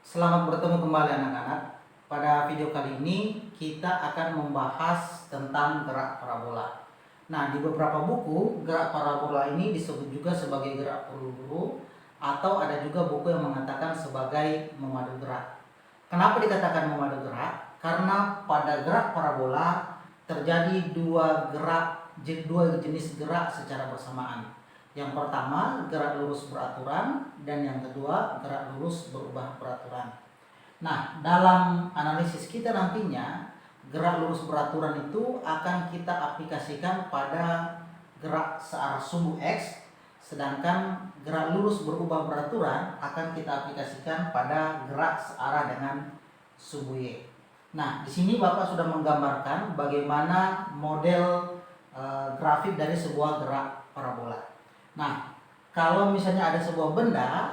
Selamat bertemu kembali anak-anak. Pada video kali ini kita akan membahas tentang gerak parabola. Nah, di beberapa buku gerak parabola ini disebut juga sebagai gerak peluru atau ada juga buku yang mengatakan sebagai memadu gerak. Kenapa dikatakan memadu gerak? Karena pada gerak parabola terjadi dua jenis gerak secara bersamaan. Yang pertama, gerak lurus beraturan, dan yang kedua, gerak lurus berubah peraturan. Nah, dalam analisis kita nantinya, gerak lurus beraturan itu akan kita aplikasikan pada gerak searah sumbu X, sedangkan gerak lurus berubah peraturan akan kita aplikasikan pada gerak searah dengan sumbu Y. Nah, di sini Bapak sudah menggambarkan bagaimana model grafik dari sebuah gerak parabola. Nah, kalau misalnya ada sebuah benda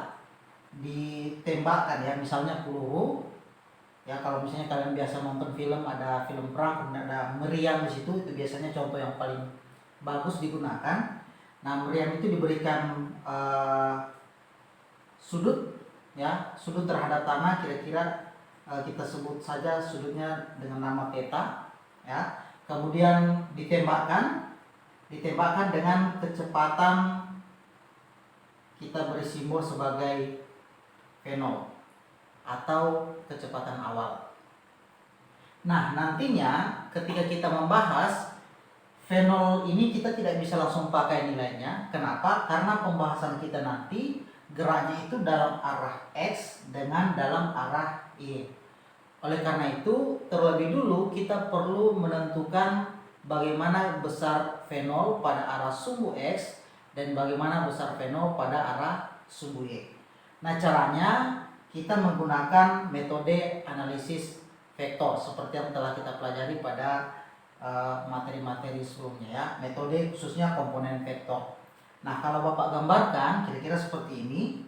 ditembakkan ya, misalnya peluru, ya kalau misalnya kalian biasa nonton film, ada film perang, kemudian ada meriam di situ, itu biasanya contoh yang paling bagus digunakan. Nah, meriam itu diberikan sudut, ya, sudut terhadap tanah, kira-kira kita sebut saja sudutnya dengan nama theta, ya. Kemudian ditembakkan dengan kecepatan, kita beri simbol sebagai V0 atau kecepatan awal. Nah, nantinya ketika kita membahas V0 ini kita tidak bisa langsung pakai nilainya. Kenapa? Karena pembahasan kita nanti geraknya itu dalam arah X dengan dalam arah Y. Oleh karena itu, terlebih dulu kita perlu menentukan bagaimana besar V0 pada arah sumbu X dan bagaimana besar V0 pada arah sumbu Y. Nah, caranya kita menggunakan metode analisis vektor seperti yang telah kita pelajari pada materi-materi sebelumnya ya, metode khususnya komponen vektor. Nah, kalau Bapak gambarkan kira-kira seperti ini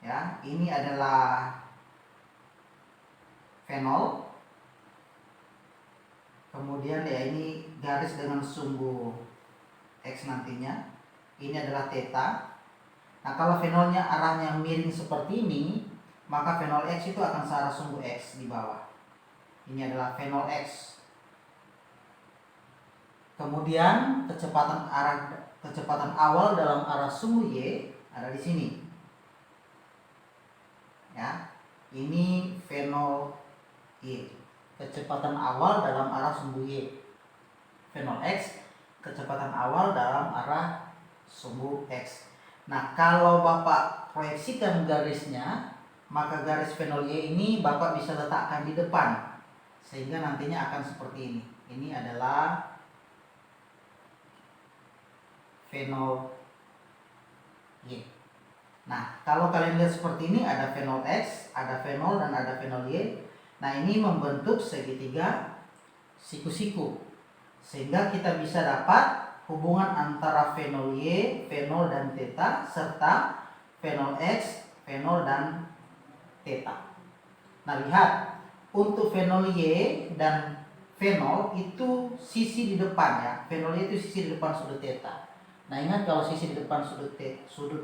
ya, ini adalah V0, kemudian ya ini garis dengan sumbu X nantinya, ini adalah theta. Nah, kalau V0 nya arahnya miring seperti ini, maka V0x itu akan searah sumbu X di bawah. Ini adalah V0x. Kemudian kecepatan awal dalam arah sumbu Y ada di sini. Ya. Ini V0y. Kecepatan awal dalam arah sumbu Y. V0x, kecepatan awal dalam arah sumbu X. Nah, kalau Bapak proyeksikan garisnya, maka garis V0y ini Bapak bisa letakkan di depan, sehingga nantinya akan seperti ini. Ini adalah V0y. Nah, kalau kalian lihat seperti ini, ada V0x, ada V0 dan ada V0y. Nah, ini membentuk segitiga siku-siku, sehingga kita bisa dapat hubungan antara V0y, V0 dan theta, serta V0x, V0 dan theta. Nah, lihat, untuk V0y dan V0 itu sisi di depan ya. V0y itu sisi di depan sudut theta. Nah, ingat kalau sisi di depan sudut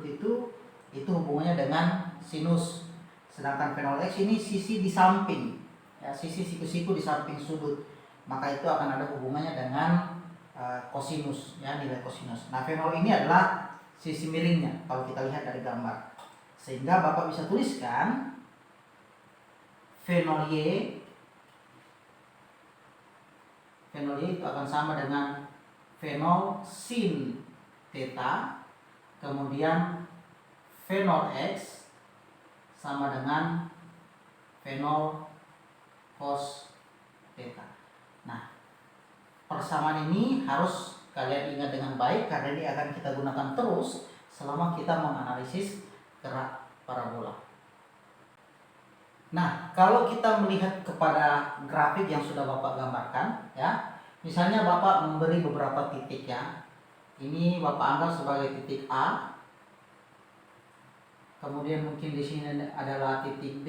itu hubungannya dengan sinus. Sedangkan V0x ini sisi di samping, ya, sisi siku-siku di samping sudut. Maka itu akan ada hubungannya dengan kosinus, ya, nilai kosinus. Nah, V0 ini adalah sisi miringnya kalau kita lihat dari gambar. Sehingga Bapak bisa tuliskan V0y itu akan sama dengan V0 sin theta, kemudian V0x sama dengan V0 cos theta. Nah, persamaan ini harus kalian ingat dengan baik karena ini akan kita gunakan terus selama kita menganalisis gerak parabola. Nah, kalau kita melihat kepada grafik yang sudah Bapak gambarkan ya, misalnya Bapak memberi beberapa titik ya. Ini Bapak anggap sebagai titik A. Kemudian mungkin di sini adalah titik B.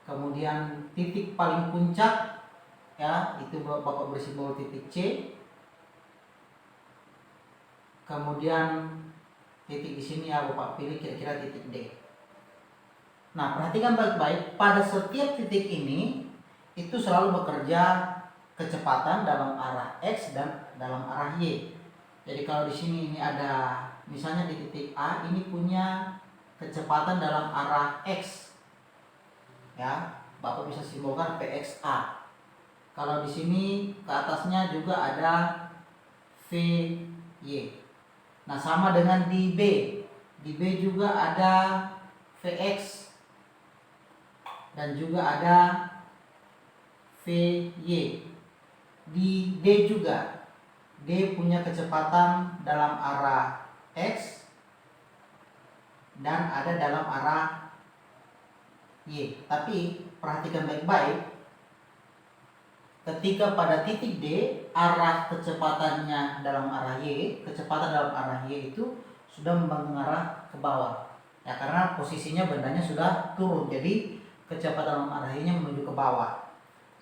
Kemudian titik paling puncak ya, itu Bapak beri simbol titik C. Kemudian titik di sini ya Bapak pilih kira-kira titik D. Nah, perhatikan baik-baik, pada setiap titik ini itu selalu bekerja kecepatan dalam arah X dan dalam arah Y. Jadi kalau di sini ini ada misalnya di titik A ini punya kecepatan dalam arah X. Ya, Bapak bisa simbolkan PXA. Kalau di sini ke atasnya juga ada VY. Nah, sama dengan di B. Di B juga ada VX dan juga ada VY. Di D juga, D punya kecepatan dalam arah X dan ada dalam arah Y. Tapi perhatikan baik-baik, ketika pada titik D arah kecepatannya dalam arah Y, kecepatan dalam arah Y itu sudah mengarah ke bawah. Ya, karena posisinya bendanya sudah turun, jadi kecepatan dalam arah Y-nya menuju ke bawah.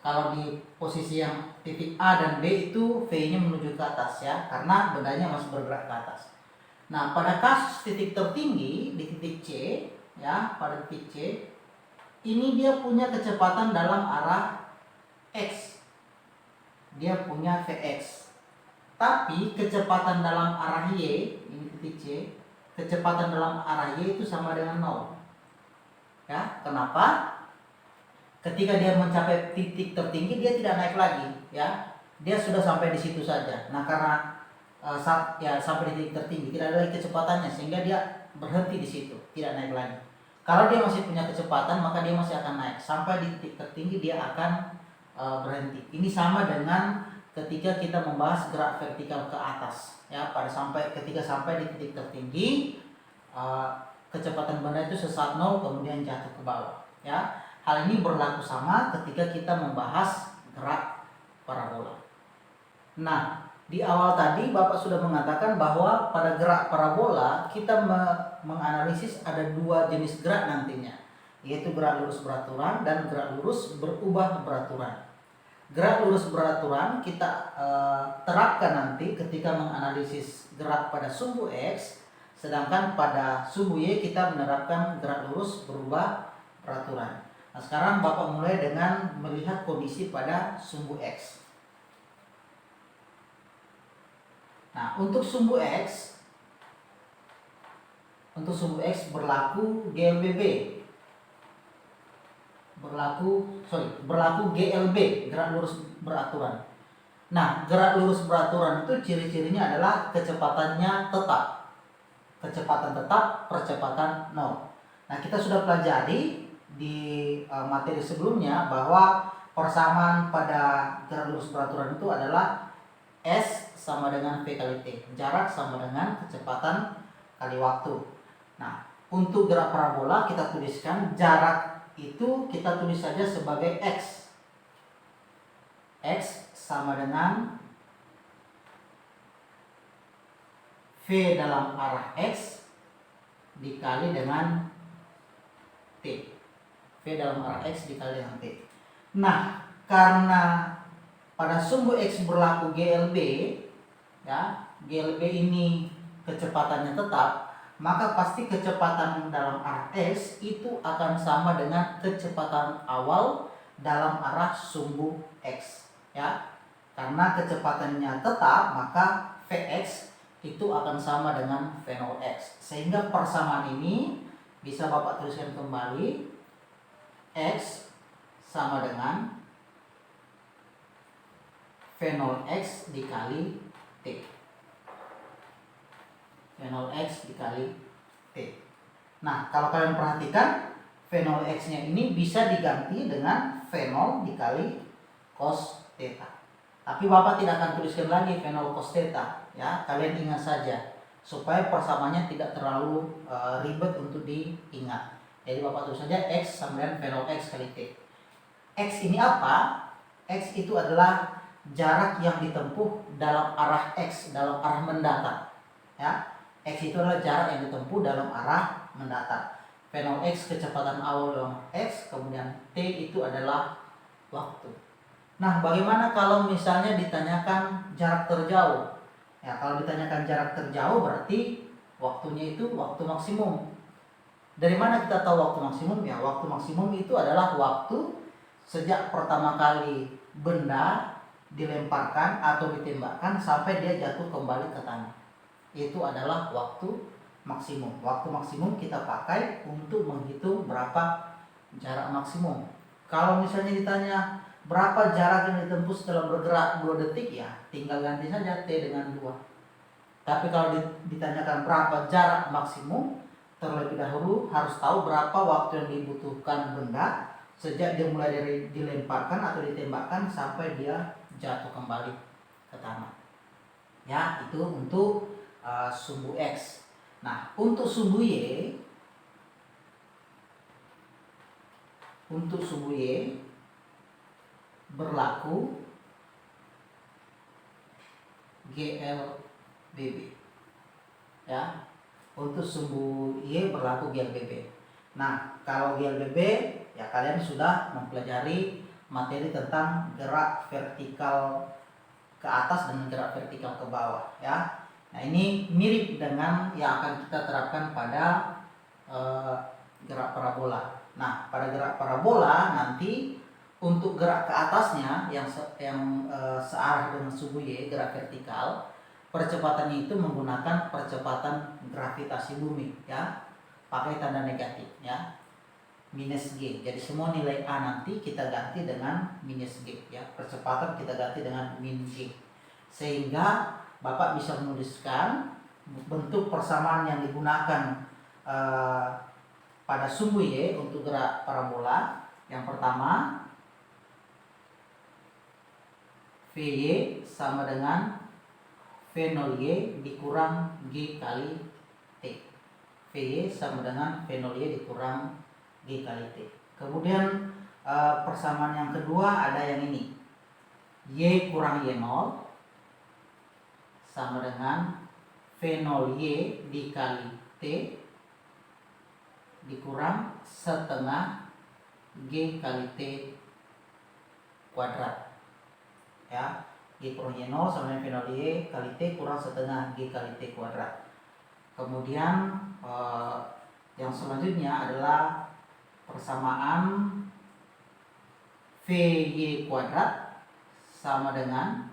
Kalau di posisi yang titik A dan B itu V-nya menuju ke atas ya, karena bendanya masih bergerak ke atas. Nah, pada kasus titik tertinggi di titik C ya, pada titik C ini dia punya kecepatan dalam arah X. Dia punya Vx. Tapi kecepatan dalam arah Y, ini titik C, kecepatan dalam arah Y itu sama dengan 0. Ya, kenapa? Ketika dia mencapai titik tertinggi dia tidak naik lagi, ya. Dia sudah sampai di situ saja. Nah, karena sampai di titik tertinggi tidak ada lagi kecepatannya sehingga dia berhenti di situ, tidak naik lagi. Kalau dia masih punya kecepatan maka dia masih akan naik sampai di titik tertinggi, dia akan berhenti. Ini sama dengan ketika kita membahas gerak vertikal ke atas, ya. Ketika sampai di titik tertinggi, kecepatan benda itu sesat 0 kemudian jatuh ke bawah, ya. Hal ini berlaku sama ketika kita membahas gerak parabola. Nah, di awal tadi Bapak sudah mengatakan bahwa pada gerak parabola kita menganalisis ada dua jenis gerak nantinya, yaitu gerak lurus beraturan dan gerak lurus berubah beraturan. Gerak lurus beraturan kita terapkan nanti ketika menganalisis gerak pada sumbu X, sedangkan pada sumbu Y kita menerapkan gerak lurus berubah beraturan. Nah, sekarang Bapak mulai dengan melihat kondisi pada sumbu X. Nah, untuk sumbu X berlaku GLBB. Berlaku GLB, gerak lurus beraturan. Nah, gerak lurus beraturan itu ciri-cirinya adalah kecepatannya tetap. Kecepatan tetap, percepatan 0. Nah, kita sudah pelajari di materi sebelumnya bahwa persamaan pada gerak lurus beraturan itu adalah S sama dengan V kali T. Jarak sama dengan kecepatan kali waktu. Nah, untuk gerak parabola kita tuliskan jarak itu kita tulis saja sebagai X. X sama dengan V dalam arah X dikali dengan T. V dalam arah X dikali dengan T. Nah, karena pada sumbu X berlaku GLB, ya, GLB ini kecepatannya tetap, maka pasti kecepatan dalam arah X itu akan sama dengan kecepatan awal dalam arah sumbu X, ya. Karena kecepatannya tetap, maka Vx itu akan sama dengan V0x. Sehingga persamaan ini bisa Bapak tuliskan kembali, X sama dengan V0x dikali T. V0x dikali T. Nah, kalau kalian perhatikan, V0x nya ini bisa diganti dengan V0 dikali cos theta. Tapi Bapak tidak akan tuliskan lagi V0 cos theta, ya. Kalian ingat saja supaya persamaannya tidak terlalu ribet untuk diingat. Jadi Bapak tulis saja X sama dengan V0x kali T. X ini apa? X itu adalah jarak yang ditempuh dalam arah X, dalam arah mendatar, ya. X itu adalah jarak yang ditempuh dalam arah mendatar. V0x kecepatan awal dalam X, kemudian T itu adalah waktu. Nah, bagaimana kalau misalnya ditanyakan jarak terjauh? Ya, kalau ditanyakan jarak terjauh berarti waktunya itu waktu maksimum. Dari mana kita tahu waktu maksimum? Ya, waktu maksimum itu adalah waktu sejak pertama kali benda dilemparkan atau ditembakkan sampai dia jatuh kembali ke tanah. Itu adalah waktu maksimum. Waktu maksimum kita pakai untuk menghitung berapa jarak maksimum. Kalau misalnya ditanya berapa jarak yang ditempuh setelah bergerak 2 detik, ya tinggal ganti saja T dengan 2. Tapi kalau ditanyakan berapa jarak maksimum, terlebih dahulu harus tahu berapa waktu yang dibutuhkan benda sejak dia mulai dari dilemparkan atau ditembakkan sampai dia jatuh kembali ke tanah. Ya, itu untuk sumbu X. Nah, untuk sumbu Y, berlaku GLBB. Ya, untuk sumbu Y berlaku GLBB. Nah, kalau GLBB, ya kalian sudah mempelajari materi tentang gerak vertikal ke atas dan gerak vertikal ke bawah, ya. Nah, ini mirip dengan yang akan kita terapkan pada gerak parabola. Nah, pada gerak parabola nanti untuk gerak ke atasnya yang searah dengan sumbu Y, gerak vertikal, percepatannya itu menggunakan percepatan gravitasi bumi, ya. Pakai tanda negatif, ya. Minus G. Jadi semua nilai A nanti kita ganti dengan minus G, ya. Percepatan kita ganti dengan min G. Sehingga Bapak bisa menuliskan bentuk persamaan yang digunakan pada sumbu Y untuk gerak parabola. Yang pertama, VY sama dengan V0Y dikurang G kali T. VY sama dengan V0Y dikurang G kali T. Kemudian persamaan yang kedua ada yang ini. Y kurang Y0 sama dengan V0Y dikali T dikurang setengah G kali T kuadrat, ya. G kurang Y0 sama dengan V0Y kali T kurang setengah G kali T kuadrat. Kemudian yang selanjutnya adalah persamaan VY kuadrat sama dengan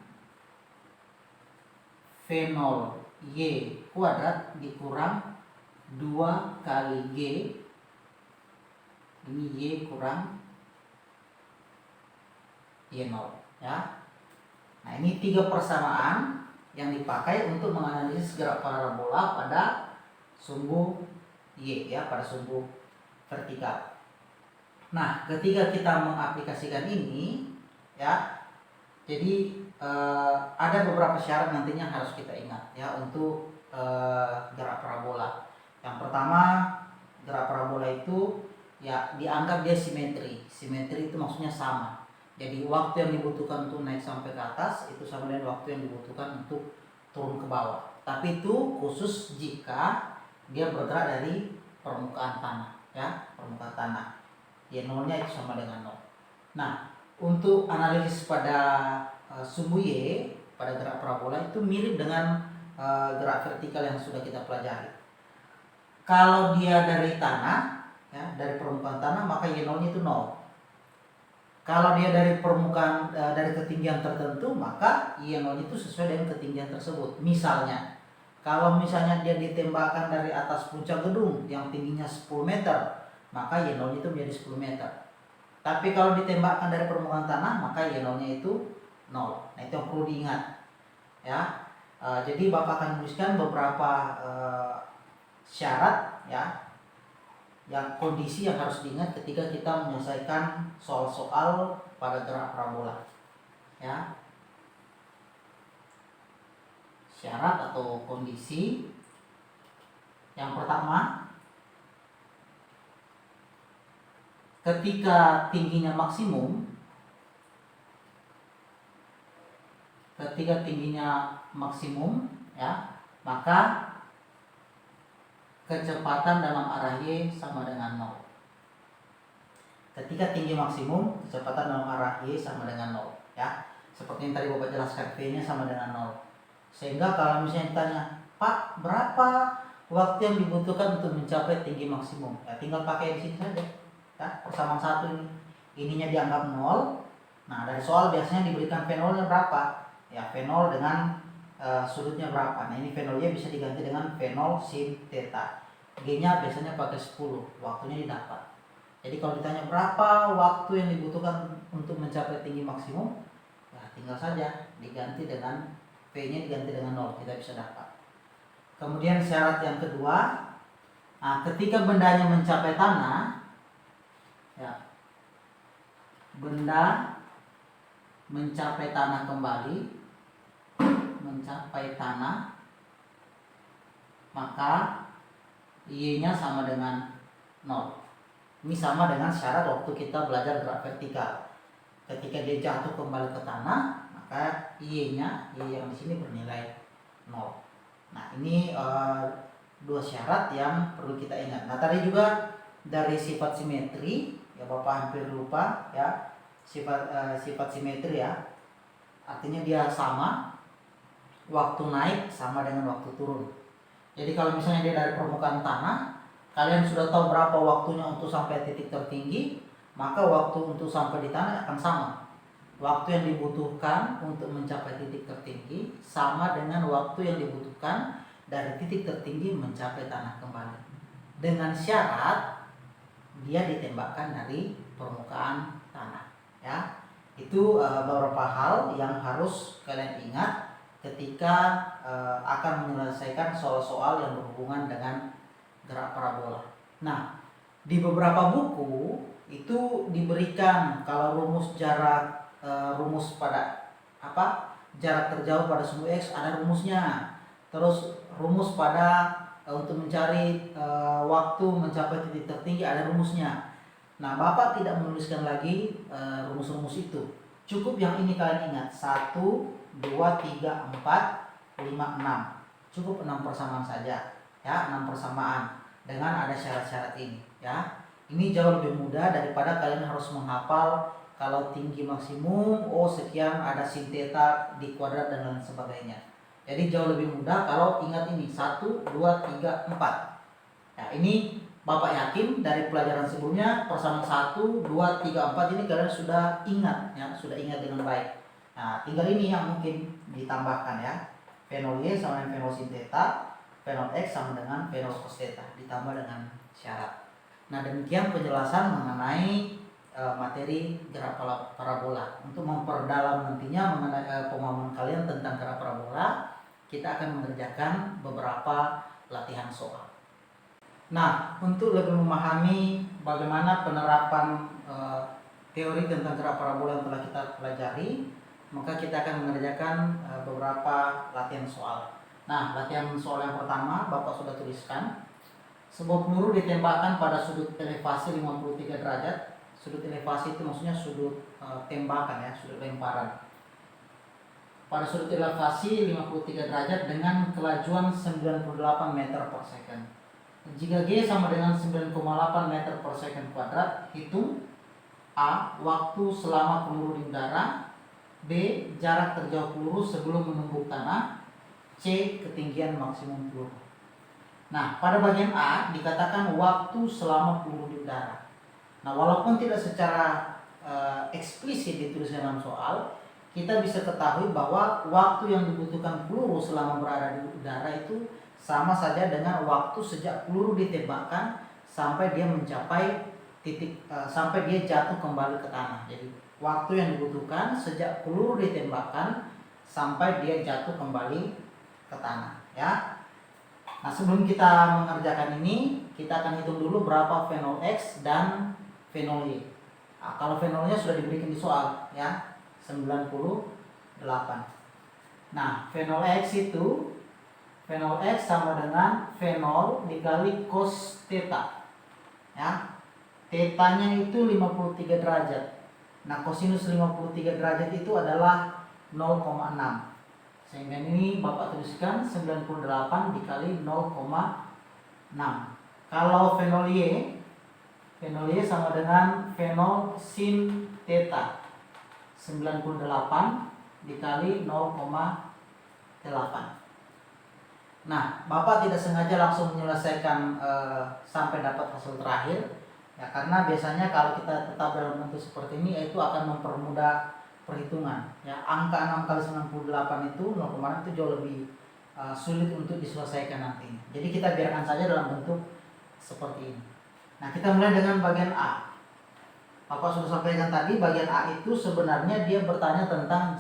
V0Y kuadrat dikurang 2 kali G, ini Y kurang Y0, ya. Nah, ini 3 persamaan yang dipakai untuk menganalisis gerak parabola pada sumbu Y, ya, pada sumbu vertikal. Nah, ketika kita mengaplikasikan ini, ya, jadi ada beberapa syarat nantinya harus kita ingat, ya, untuk gerak parabola. Yang pertama, gerak parabola itu ya dianggap dia simetri. Simetri itu maksudnya sama. Jadi waktu yang dibutuhkan untuk naik sampai ke atas itu sama dengan waktu yang dibutuhkan untuk turun ke bawah. Tapi itu khusus jika dia bergerak dari permukaan tanah, ya, permukaan tanah. Y nolnya itu sama dengan 0. Nah, untuk analisis pada sumbu Y pada gerak parabola itu mirip dengan gerak vertikal yang sudah kita pelajari. Kalau dia dari tanah, ya, dari permukaan tanah, maka Y0-nya itu 0. Kalau dia dari permukaan dari ketinggian tertentu, maka Y0 itu sesuai dengan ketinggian tersebut. Misalnya, kalau misalnya dia ditembakkan dari atas puncak gedung yang tingginya 10 meter, maka Y0 itu menjadi 10 meter. Tapi kalau ditembakkan dari permukaan tanah, maka Y0-nya itu 0. Nah, itu yang perlu diingat, ya. Jadi Bapak akan tuliskan beberapa syarat, ya, yang kondisi yang harus diingat ketika kita menyelesaikan soal-soal pada gerak parabola, ya. Syarat atau kondisi yang pertama, ketika tingginya maksimum, ya, maka kecepatan dalam arah Y sama dengan 0. Ketika tinggi maksimum, kecepatan dalam arah Y sama dengan 0, ya. Seperti yang tadi Bapak jelaskan, V-nya sama dengan 0. Sehingga kalau misalnya ditanya, Pak, berapa waktu yang dibutuhkan untuk mencapai tinggi maksimum. Ya, tinggal pakai di sini saja. Ya, persamaan 1 ini. Ininya dianggap 0. Nah, dari soal biasanya diberikan V0-nya berapa? Ya, V0 dengan sudutnya berapa. Nah, ini V0 Y bisa diganti dengan V0 sin theta. G-nya biasanya pakai 10, waktunya didapat. Jadi kalau ditanya berapa waktu yang dibutuhkan untuk mencapai tinggi maksimum, ya tinggal saja diganti dengan V-nya diganti dengan 0, kita bisa dapat. Kemudian syarat yang kedua, nah, ketika bendanya mencapai tanah, ya, benda mencapai tanah kembali, mencapai tanah, maka Y-nya sama dengan 0. Ini sama dengan syarat waktu kita belajar gerak vertikal. Ketika dia jatuh kembali ke tanah, maka Y-nya, Y yang di sini bernilai 0. Nah, ini dua syarat yang perlu kita ingat. Nah, tadi juga dari sifat simetri, ya Bapak hampir lupa ya, sifat simetri ya. Artinya dia sama, waktu naik sama dengan waktu turun. Jadi kalau misalnya dia dari permukaan tanah, kalian sudah tahu berapa waktunya untuk sampai titik tertinggi, maka waktu untuk sampai di tanah akan sama. Waktu yang dibutuhkan untuk mencapai titik tertinggi sama dengan waktu yang dibutuhkan dari titik tertinggi mencapai tanah kembali. Dengan syarat dia ditembakkan dari permukaan tanah. Ya, itu beberapa hal yang harus kalian ingat ketika akan menyelesaikan soal-soal yang berhubungan dengan gerak parabola. Nah, di beberapa buku itu diberikan kalau rumus jarak rumus pada jarak terjauh pada sumbu X ada rumusnya. Terus rumus pada untuk mencari waktu mencapai titik tertinggi ada rumusnya. Nah, Bapak tidak menuliskan lagi rumus-rumus itu. Cukup yang ini kalian ingat. 1, 2, 3, 4, 5, 6. Cukup 6 persamaan saja. Ya, 6 persamaan dengan ada syarat-syarat ini, ya. Ini jauh lebih mudah daripada kalian harus menghafal kalau tinggi maksimum, sekian ada sin theta di kuadrat dan lain sebagainya. Jadi jauh lebih mudah kalau ingat ini 1, 2, 3, 4. Ya, ini Bapak yakin dari pelajaran sebelumnya persamaan 1, 2, 3, 4 ini kalian sudah ingat ya, sudah ingat dengan baik. Nah, tinggal ini yang mungkin ditambahkan ya. V0 Y sama dengan V0 sin theta, V0 X sama dengan V0 cos theta ditambah dengan syarat. Nah, demikian penjelasan mengenai materi gerak parabola. Untuk memperdalam nantinya mengenai pemahaman kalian tentang gerak parabola, kita akan mengerjakan beberapa latihan soal. Nah, untuk lebih memahami bagaimana penerapan teori tentang gerak parabola yang telah kita pelajari, maka kita akan mengerjakan beberapa latihan soal. Nah, latihan soal yang pertama Bapak sudah tuliskan. Sebuah peluru ditembakkan pada sudut elevasi 53 derajat. Sudut elevasi itu maksudnya sudut tembakan ya, sudut lemparan. Pada sudut elevasi 53 derajat dengan kelajuan 98 meter per second. Jika G sama dengan 9,8 meter per second kuadrat, hitung A. Waktu selama peluru di udara. B. Jarak terjauh peluru sebelum menembus tanah. C. Ketinggian maksimum peluru. Nah, pada bagian A dikatakan waktu selama peluru di udara. Nah, walaupun tidak secara eksplisit dituliskan dalam soal, kita bisa ketahui bahwa waktu yang dibutuhkan peluru selama berada di udara itu sama saja dengan waktu sejak peluru ditembakkan sampai dia mencapai titik sampai dia jatuh kembali ke tanah. Jadi waktu yang dibutuhkan sejak peluru ditembakkan sampai dia jatuh kembali ke tanah, ya. Nah, sebelum kita mengerjakan ini, kita akan hitung dulu berapa V0 X dan V0 Y. Nah, kalau V0-nya sudah diberikan di soal, ya, 98. Nah, V0 X itu V0 X sama dengan V0 dikali cos theta. Ya. Theta-nya itu 53 derajat. Nah, kosinus 53 derajat itu adalah 0,6. Sehingga ini Bapak tuliskan 98 dikali 0,6. Kalau V0 Y sama dengan V0 sin theta. 98 dikali 0,8. Nah, Bapak tidak sengaja langsung menyelesaikan sampai dapat hasil terakhir, ya, karena biasanya kalau kita tetap dalam bentuk seperti ini, itu akan mempermudah perhitungan. Ya, angka 6 kali 98 itu 0,6 itu jauh lebih sulit untuk diselesaikan nanti. Jadi kita biarkan saja dalam bentuk seperti ini. Nah, kita mulai dengan bagian A. Bapak sudah sampaikan tadi, bagian A itu sebenarnya dia bertanya tentang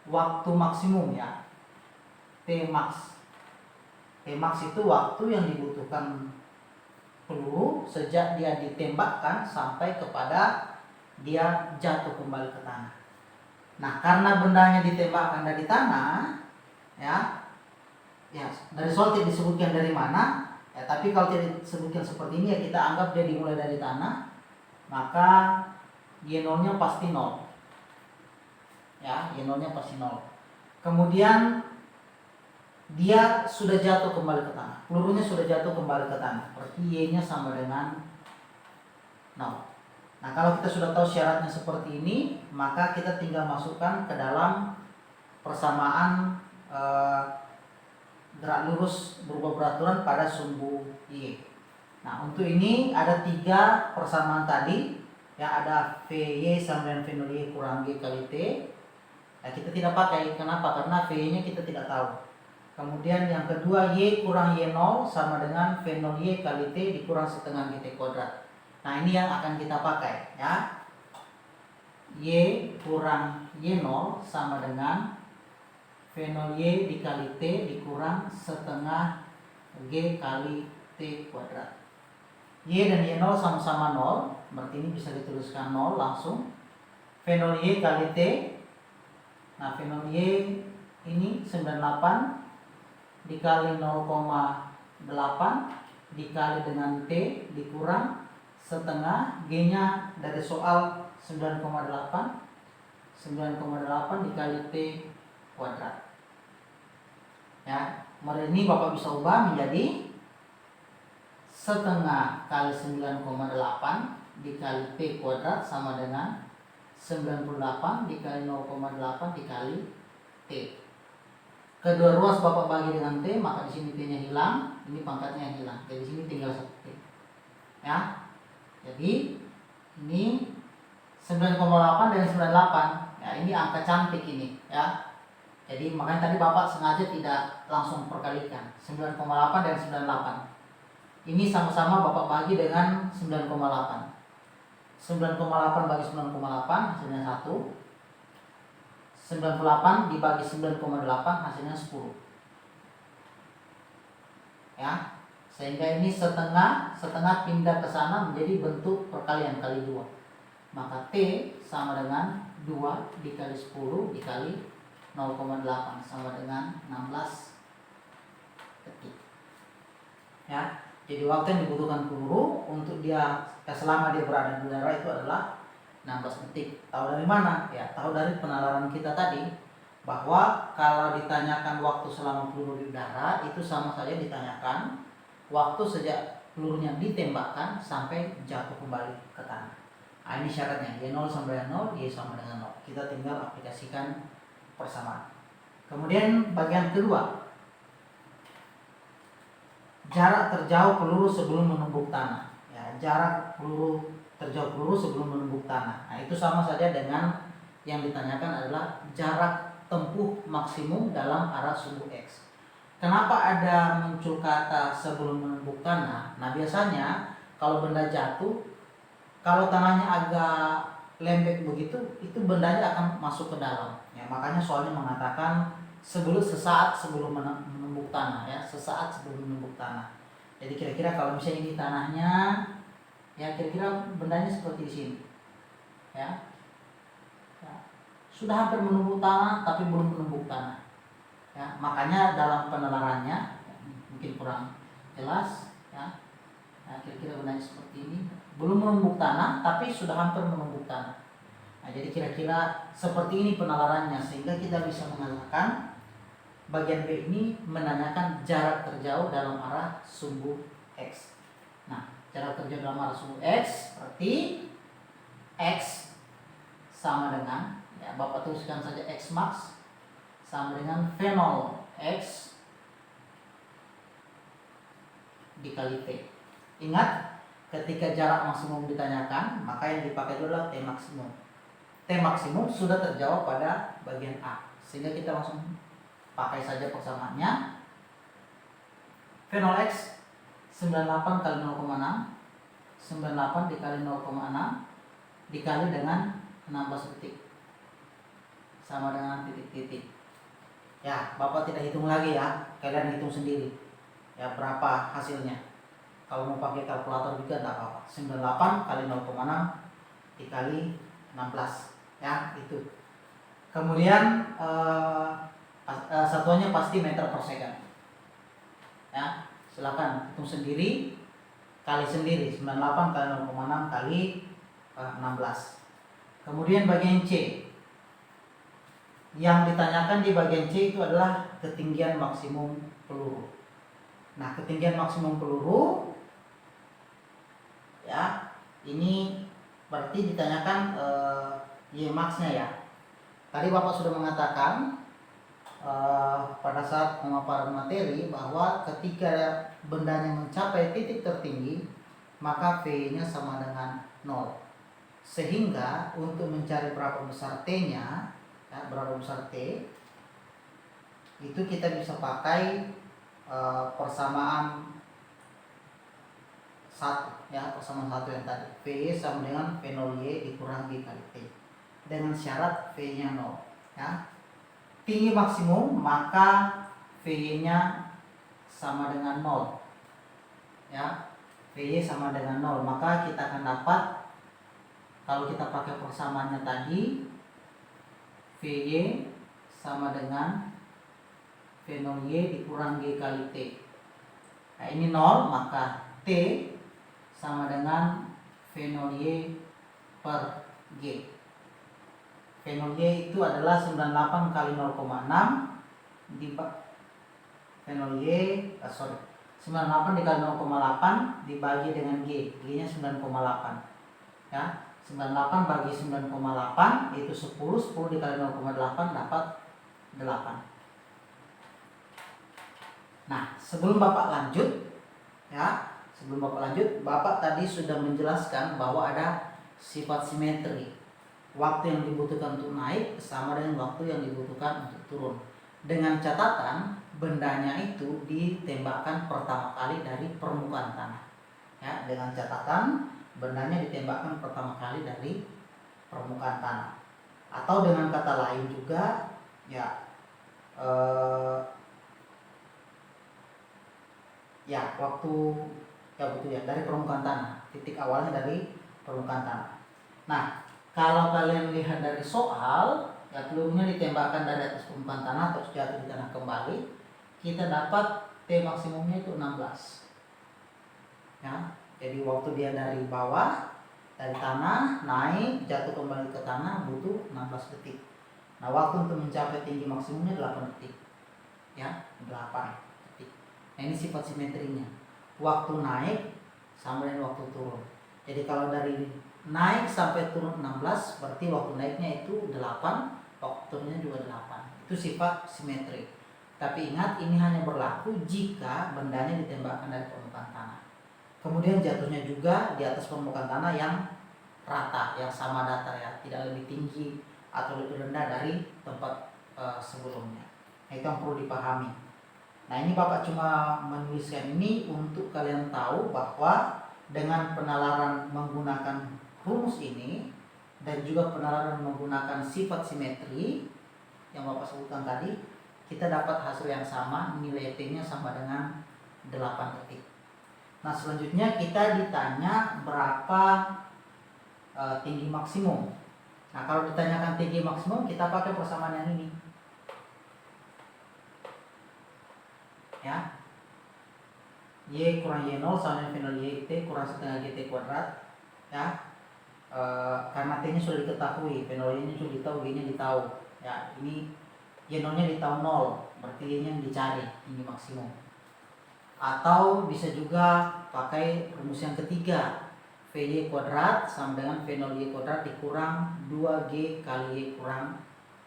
waktu maksimum, ya. Tmax. Tmax itu waktu yang dibutuhkan peluru sejak dia ditembakkan sampai kepada dia jatuh kembali ke tanah. Nah, karena bendanya ditembakkan dari tanah, ya dari soal tidak disebutkan dari mana, ya, tapi kalau tidak disebutkan seperti ini, ya kita anggap dia dimulai dari tanah, maka Y0-nya pasti 0. Ya, Y0-nya pasti 0. Kemudian dia sudah jatuh kembali ke tanah, pelurunya sudah jatuh kembali ke tanah, berarti Y-nya sama dengan 0. Nah, kalau kita sudah tahu syaratnya seperti ini, maka kita tinggal masukkan ke dalam persamaan gerak lurus berubah beraturan pada sumbu Y. Nah, untuk ini ada 3 persamaan tadi, ya, ada VY sama dengan V0Y kurang G kali T. Nah, kita tidak pakai, kenapa? Karena VY-nya kita tidak tahu. Kemudian yang kedua, Y kurang Y0 sama dengan V0Y kali T dikurang setengah GT kuadrat. Nah, ini yang akan kita pakai, ya. Y kurang Y0 sama dengan V0Y dikali T dikurang setengah G kali T kuadrat. Y dan Y0 sama-sama 0, berarti ini bisa dituliskan 0 langsung. V0Y kali T, nah V0Y ini 98 dikali 0,8 dikali dengan T dikurang setengah, G-nya dari soal 9,8 dikali T kuadrat. Ya, ini Bapak bisa ubah menjadi setengah kali 9,8 dikali T kuadrat sama dengan 98 dikali 0,8 dikali T. Kedua ruas Bapak bagi dengan T, maka di sini T-nya hilang, ini pangkatnya yang hilang. Jadi di sini tinggal 1 T. Ya. Jadi ini 9,8 dan 98. Ya, ini angka cantik ini, ya. Jadi makanya tadi Bapak sengaja tidak langsung perkalikan 9,8 dan 98. Ini sama-sama Bapak bagi dengan 9,8. 9,8 bagi 9,8 hasilnya 1. 98 dibagi 9,8 hasilnya 10. Ya. Sehingga ini setengah pindah ke sana menjadi bentuk perkalian kali 2. Maka T sama dengan 2 dikali 10 dikali 0,8 sama dengan 16 detik. Ya. Jadi waktu yang dibutuhkan peluru untuk dia selama dia berada di udara itu adalah 16 detik. Tahu dari mana? Ya, tahu dari penalaran kita tadi, bahwa kalau ditanyakan waktu selama peluru di udara, itu sama saja ditanyakan waktu sejak pelurunya ditembakkan sampai jatuh kembali ke tanah. Nah, ini syaratnya, Y0 sama dengan 0, Y sama dengan 0. Kita tinggal aplikasikan persamaan. Kemudian bagian kedua, jarak terjauh peluru sebelum menumbuk tanah. Ya, jarak terjauh peluru sebelum menumbuk tanah. Nah, itu sama saja dengan yang ditanyakan adalah jarak tempuh maksimum dalam arah sumbu X. Kenapa ada muncul kata sebelum menumbuk tanah? Nah, biasanya kalau benda jatuh, kalau tanahnya agak lembek begitu, itu bendanya akan masuk ke dalam. Ya, makanya soalnya mengatakan sesaat sebelum menumbuk tanah, ya, sesaat sebelum menumbuk tanah. Jadi kira-kira kalau misalnya ini tanahnya, ya kira-kira bendanya seperti di sini, ya. Sudah hampir menumbuk tanah tapi belum menumbuk tanah, ya. Makanya dalam penalarannya mungkin kurang jelas, ya. Nah, kira-kira bendanya seperti ini, belum menumbuk tanah tapi sudah hampir menumbuk tanah. Nah, jadi kira-kira seperti ini penalarannya, sehingga kita bisa mengatakan bagian B ini menanyakan jarak terjauh dalam arah sumbu X. Nah, jarak terjauh dalam arah sumbu X berarti X sama dengan, ya Bapak tuliskan saja X max sama dengan V0 X dikali T. Ingat, ketika jarak maksimum ditanyakan, maka yang dipakai adalah T maksimum. T maksimum sudah terjawab pada bagian A, sehingga kita langsung pakai saja persamaannya. V0x 98 kali 0,6, 98 dikali 0,6 dikali dengan 16 detik sama dengan titik-titik. Ya, Bapak tidak hitung lagi ya, kalian hitung sendiri ya berapa hasilnya. Kalau mau pakai kalkulator juga tidak apa-apa. 98 kali 0,6 dikali 16 ya, itu. Kemudian satuannya pasti meter per second ya, silakan hitung sendiri, kali sendiri. 98 kali 0,6 kali 16. Kemudian bagian C, yang ditanyakan di bagian C itu adalah ketinggian maksimum peluru. Nah, ketinggian maksimum peluru ya, ini berarti ditanyakan Y max-nya ya. Tadi Bapak sudah mengatakan pada saat pemaparan materi bahwa ketika bendanya mencapai titik tertinggi, maka V-nya sama dengan 0. Sehingga untuk mencari berapa besar T-nya, ya, berapa besar T, itu kita bisa pakai persamaan 1 ya, persamaan 1 yang tadi. V sama dengan V0Y dikurangi kali T. Dengan syarat V-nya 0 ya. Tinggi maksimum maka VY-nya sama dengan 0 ya. VY sama dengan 0, maka kita akan dapat, kalau kita pakai persamaannya tadi, VY sama dengan V0Y dikurang G kali T. Nah, ini 0, maka T sama dengan V0Y per G. V0Y itu adalah 98 kali 0,6 V0Y 98 dikali 0,8 dibagi dengan G. G-nya 9,8 ya. 98 bagi 9,8 itu 10. 10 dikali 0,8 dapat 8. Nah, sebelum Bapak lanjut ya, Bapak tadi sudah menjelaskan bahwa ada sifat simetri. Waktu yang dibutuhkan untuk naik sama dengan waktu yang dibutuhkan untuk turun. Dengan catatan bendanya itu ditembakkan pertama kali dari permukaan tanah. Ya, dengan catatan bendanya ditembakkan pertama kali dari permukaan tanah. Atau dengan kata lain juga ya, waktu ya betul ya, dari permukaan tanah. Titik awalnya dari permukaan tanah. Nah, kalau kalian lihat dari soal, ya pelurunya ditembakkan dari atas permukaan tanah terus jatuh di tanah kembali, kita dapat T maksimumnya itu 16. Ya, jadi waktu dia dari bawah, dari tanah naik jatuh kembali ke tanah butuh 16 detik. Nah, waktu untuk mencapai tinggi maksimumnya 8 detik. Ya, 8 detik. Nah, ini sifat simetrinya. Waktu naik sama dengan waktu turun. Jadi kalau dari naik sampai turun 16, berarti waktu naiknya itu 8, waktu turunnya juga 8. Itu sifat simetri. Tapi ingat, ini hanya berlaku jika bendanya ditembakkan dari permukaan tanah. Kemudian jatuhnya juga di atas permukaan tanah yang rata, yang sama datar ya, tidak lebih tinggi atau lebih rendah dari tempat sebelumnya. Nah, itu yang perlu dipahami. Nah, ini Bapak cuma menuliskan ini untuk kalian tahu bahwa dengan penalaran menggunakan rumus ini dan juga penalaran menggunakan sifat simetri yang Bapak sebutkan tadi, kita dapat hasil yang sama, nilai T-nya sama dengan 8 detik. Nah, selanjutnya kita ditanya berapa tinggi maksimum. Nah, kalau ditanyakan tinggi maksimum, kita pakai persamaan yang ini ya. Y kurang Y0 sama dengan Y T kurang setengah GT kuadrat ya. Karena T nya sudah diketahui, Y nya sudah ditahu, G nya ditahu ya. Ini Y0 nya ditahu 0, berarti Y nya dicari tinggi maksimum. Atau bisa juga pakai rumus yang ketiga, VY kuadrat sama dengan V0Y kuadrat dikurang 2G kali Y kurang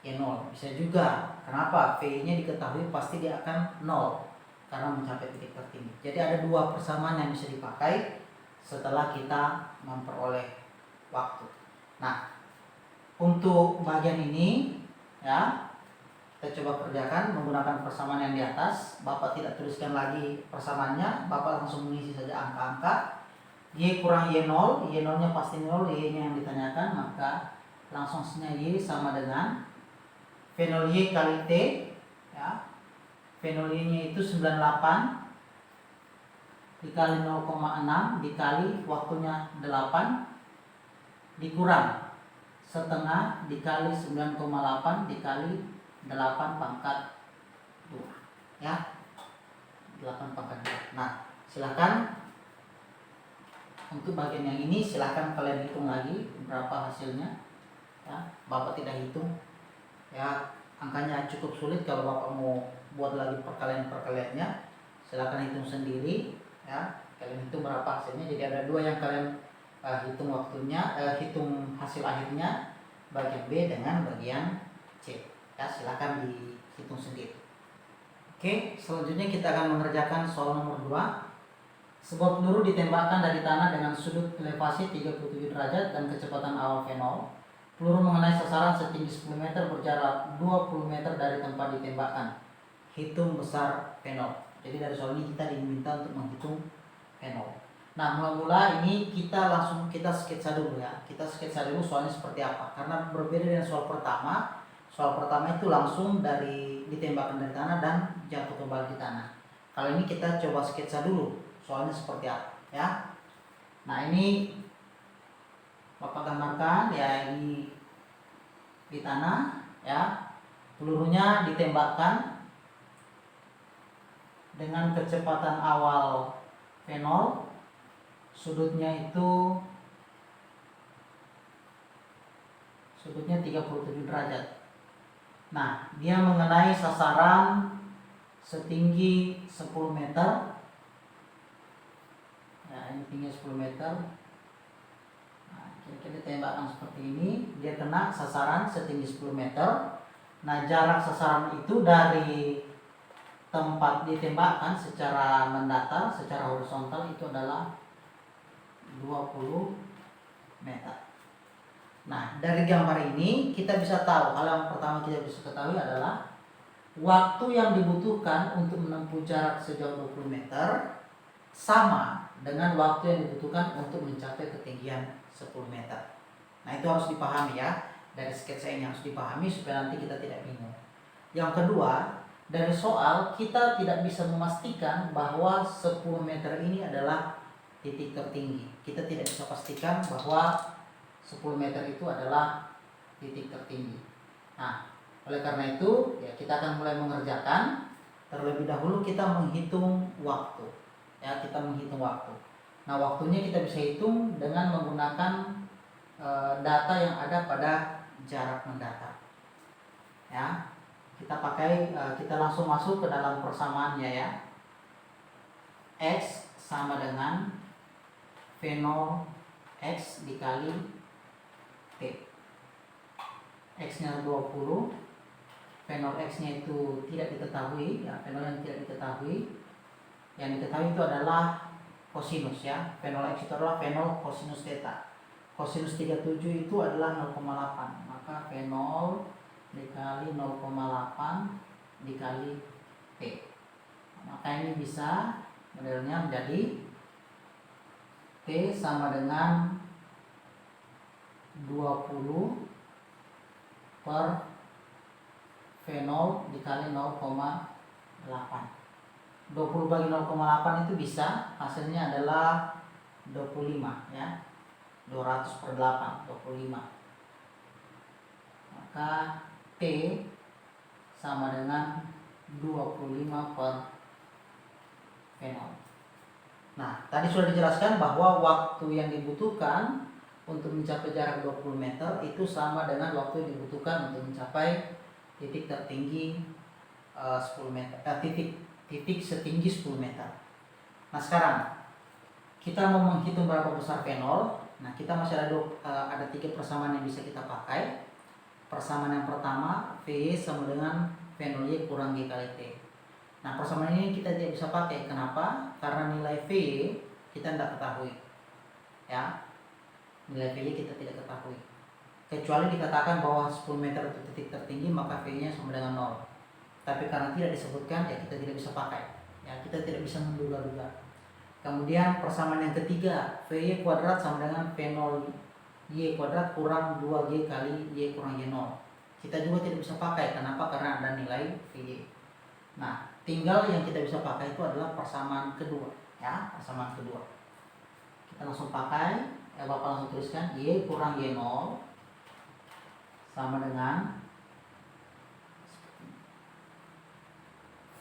Y0. Bisa juga, kenapa? V-nya diketahui pasti dia akan 0 karena mencapai titik tertinggi. Jadi ada dua persamaan yang bisa dipakai setelah kita memperoleh waktu. Nah, untuk bagian ini ya, kita coba kerjakan menggunakan persamaan yang di atas. Bapak tidak tuliskan lagi persamaannya, Bapak langsung mengisi saja angka-angka. Y kurang Y0, Y0 nya pasti 0, Y nya yang ditanyakan, maka langsung saja Y sama dengan V0Y kali T ya. V0Y nya itu 98 dikali 0,6 dikali waktunya 8 dikurang setengah dikali 9,8 dikali 8 pangkat 2 ya, 8 pangkat 2. Nah, silakan untuk bagian yang ini silakan kalian hitung lagi berapa hasilnya ya. Bapak tidak hitung ya, angkanya cukup sulit. Kalau Bapak mau buat lagi perkalian-perkaliannya silakan hitung sendiri ya, kalian hitung berapa hasilnya. Jadi ada dua yang kalian hitung waktunya, hitung hasil akhirnya, bagian B dengan bagian C ya, silakan dihitung sendiri. Oke, selanjutnya kita akan mengerjakan soal nomor 2. Sebuah peluru ditembakkan dari tanah dengan sudut elevasi 37 derajat dan kecepatan awal V0. Peluru mengenai sasaran setinggi 10 meter berjarak 20 meter dari tempat ditembakkan. Hitung besar V0. Jadi dari soal ini kita diminta untuk menghitung V0. Nah, mula-mula ini kita sketsa dulu ya. Kita sketsa dulu soalnya seperti apa. Karena berbeda dengan soal pertama. Soal pertama itu langsung dari ditembakkan dari tanah dan jatuh kembali di tanah. Kalau ini kita coba sketsa dulu soalnya seperti apa ya. Nah, ini Bapak gambarkan ya, ini di tanah ya. Pelurunya ditembakkan dengan kecepatan awal V0, sudutnya 37 derajat. Nah, dia mengenai sasaran setinggi 10 meter. Nah, ini tinggi 10 meter. Nah, kira-kira ditembakkan seperti ini, dia kena sasaran setinggi 10 meter. Nah, jarak sasaran itu dari tempat ditembakkan secara mendatar, secara horizontal itu adalah 20 meter. Nah, dari gambar ini kita bisa tahu, hal yang pertama kita bisa ketahui adalah waktu yang dibutuhkan untuk menempuh jarak sejauh 20 meter sama dengan waktu yang dibutuhkan untuk mencapai ketinggian 10 meter. Nah, itu harus dipahami ya. Dari sketsa ini harus dipahami supaya nanti kita tidak bingung. Yang kedua, dari soal kita tidak bisa memastikan bahwa 10 meter ini adalah titik tertinggi. Kita tidak bisa pastikan bahwa 10 meter itu adalah titik tertinggi. Nah, oleh karena itu ya, kita akan mulai mengerjakan. Terlebih dahulu kita menghitung waktu ya, kita menghitung waktu. Nah, waktunya kita bisa hitung dengan menggunakan data yang ada pada jarak mendatar ya. Kita langsung masuk ke dalam persamaannya ya. X sama dengan V0 X dikali T. X nya 20, V0 X nya itu tidak diketahui ya, V0 yang tidak diketahui. Yang diketahui itu adalah kosinus ya. V0 X itu adalah V0 kosinus theta. Kosinus 37 itu adalah 0,8. Maka V0 dikali 0,8 dikali T. Maka ini bisa modelnya menjadi T sama dengan 20 per V0 dikali 0,8. 20 bagi 0,8 itu bisa, hasilnya adalah 25 ya. 200 per 8, 25. Maka T sama dengan 25 per V0. Nah, tadi sudah dijelaskan bahwa waktu yang dibutuhkan untuk mencapai jarak 20 meter itu sama dengan waktu yang dibutuhkan untuk mencapai titik tertinggi 10 meter, titik setinggi 10 meter. Nah, sekarang kita mau menghitung berapa besar V0. Nah, kita masih ada 3 persamaan yang bisa kita pakai. Persamaan yang pertama, VY sama dengan V0Y kurang G kali T. Nah, persamaan ini kita tidak bisa pakai. Kenapa? Karena nilai VY kita tidak ketahui. Ya, nilai VY kita tidak ketahui. Kecuali dikatakan bahwa 10 meter itu titik tertinggi, maka VY-nya sama dengan 0. Tapi karena tidak disebutkan, ya kita tidak bisa pakai. Ya, kita tidak bisa menduga-duga. Kemudian persamaan yang ketiga, VY kuadrat sama dengan V0Y kuadrat kurang 2G kali Y kurang Y0. Kita juga tidak bisa pakai. Kenapa? Karena ada nilai VY. Nah, tinggal yang kita bisa pakai itu adalah persamaan kedua. Ya, persamaan kedua. Kita langsung pakai. Ya, Bapak langsung tuliskan Y kurang Y0 sama dengan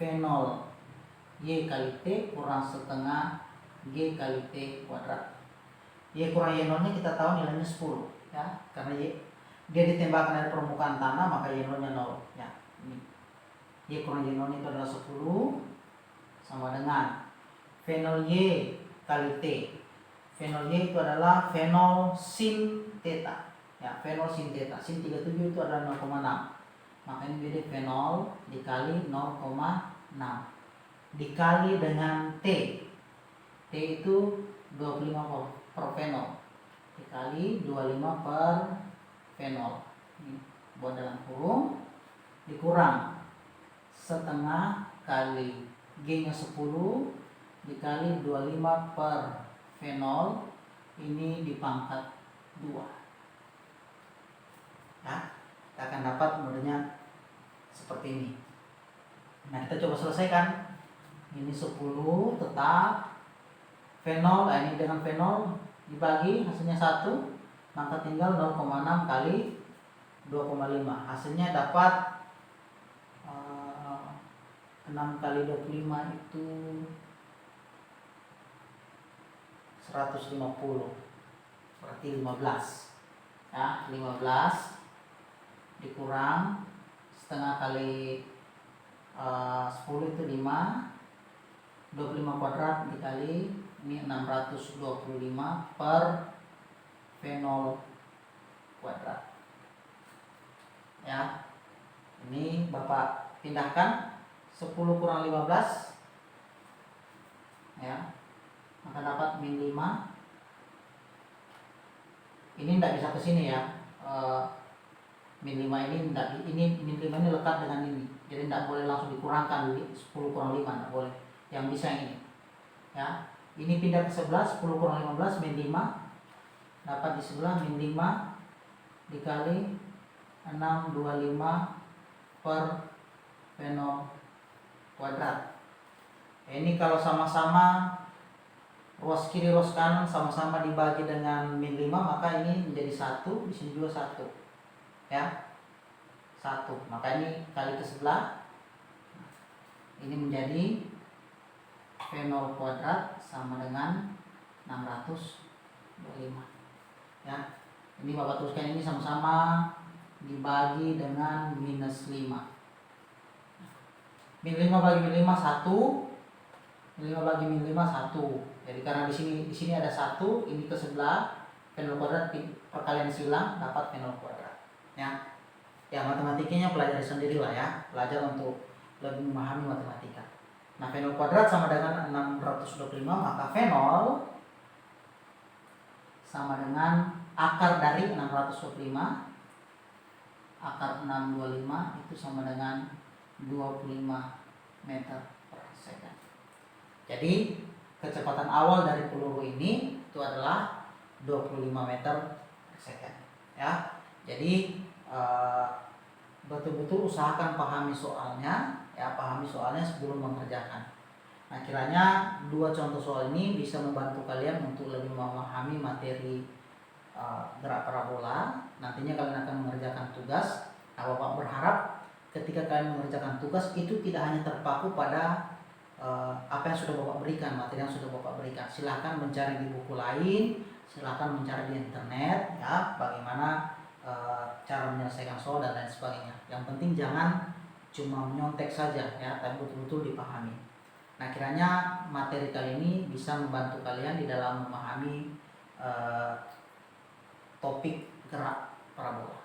V0 Y kali T kurang setengah G kali T kuadrat. Y kurang Y0 nya kita tahu nilainya 10, ya, karena dia ditembakkan dari permukaan tanah, maka Y0 nya 0, ya. Ini Y kurang Y0 itu adalah 10 sama dengan V0Y kali T. V0Y itu adalah V0 sin theta, ya, V0 sin theta. Sin 37 itu adalah 0,6. Maka ini jadi V0 dikali 0,6 dikali dengan T. T itu 25 per V0 dikali 25 per V0. Ini buat dalam kurung dikurang setengah kali G nya 10 dikali 25 per V0 ini dipangkat 2. Ya, kita akan dapat modelnya seperti ini. Nah, kita coba selesaikan. Ini 10 tetap V0, ini dengan V0 dibagi hasilnya 1, maka tinggal 0,6 kali 2,5. Hasilnya dapat 6 kali 25 itu 150. Berarti 15. Ya, 15 dikurang setengah kali 10 itu 5. 25 kuadrat dikali ini 625 per V0 kuadrat. Ya, ini Bapak pindahkan 10 kurang 15, ya, maka dapat min 5. Ini tidak bisa ke sini, ya. Min 5 ini tidak, ini min 5 ini lekat dengan ini, jadi tidak boleh langsung dikurangkan 10 kurang 5, tidak boleh. Yang bisa yang ini, ya, ini pindah ke sebelah, 10 kurang 15 min 5 dapat di sebelah min 5 dikali 625 per V0 kuadrat. Ini kalau sama-sama ruas kiri ruas kanan sama-sama dibagi dengan min 5, maka ini menjadi 1, di sini juga 1, ya, 1, maka ini kali ke sebelah, ini menjadi V0 kuadrat sama dengan 625. Ya, ini Bapak tuliskan ini sama-sama dibagi dengan minus 5. Min 5 bagi min 5 1. Min 5 bagi min 5 1. Jadi karena di sini ada 1, ini ke sebelah V0 kuadrat perkalian silang dapat V0 kuadrat. Ya. Ya, matematikanya pelajari sendirilah, ya. Belajar untuk lebih memahami matematika. Nah, V0 kuadrat sama dengan 625, maka V0 sama dengan akar dari 625. Akar 625 itu sama dengan 25 meter per second. Jadi, kecepatan awal dari peluru ini itu adalah 25 meter per second. Ya. Jadi, betul-betul usahakan pahami soalnya, ya, pahami soalnya sebelum mengerjakan. Nah, kiranya 2 contoh soal ini bisa membantu kalian untuk lebih memahami materi gerak parabola. Nantinya kalian akan mengerjakan tugas. Nah, Bapak berharap ketika kalian mengerjakan tugas itu tidak hanya terpaku pada apa yang sudah Bapak berikan, materi yang sudah Bapak berikan. Silahkan mencari di buku lain, silahkan mencari di internet, ya, bagaimana cara menyelesaikan soal dan lain sebagainya. Yang penting jangan cuma menyontek saja, ya, tapi betul-betul dipahami. Nah, kiranya materi kali ini bisa membantu kalian di dalam memahami topik gerak parabola.